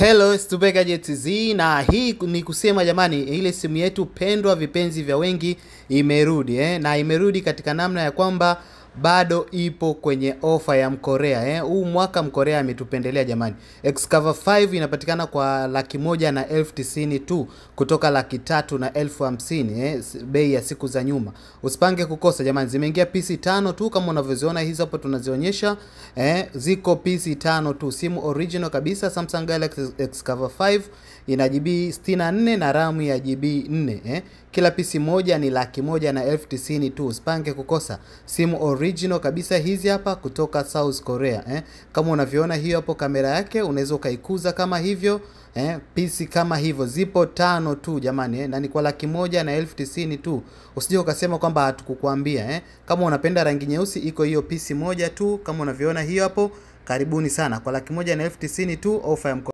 Hello, Stubega JTZ, na hii ni kusema jamani, ile simu yetu pendwa vipenzi vya wengi imerudi na imerudi katika namna ya kwamba bado ipo kwenye ofa ya Mkorea huu mwaka Mkorea ametupendelea jamani. Xcover 5 inapatikana kwa 1,190,000 tu kutoka 3,50,000 bei ya siku za nyuma. Usipange kukosa jamani, zimeingia PC 5 tu kama unavyoziona hizo hapo tunazionyesha. Ziko PC 5 tu, simu original kabisa Samsung Galaxy Xcover 5 ina GB 64 na RAM ya GB 4 Kila PC moja ni 1,190,000 tu. Usipange kukosa, simu original kabisa hizi hapa kutoka South Korea Kama unavyoona hiyo hapo kamera yake, unaweza kaikuza kama hivyo PC kama hivyo, zipo 5 tu jamani na ni kwa 1,190,000 tu. Usije ukasema kwamba hatukukuambia Kama unapenda rangi nyeusi, iko hiyo PC moja tu kama unavyoona hiyo hapo. Karibuni sana kwa 1,190,000 tu, ofa ya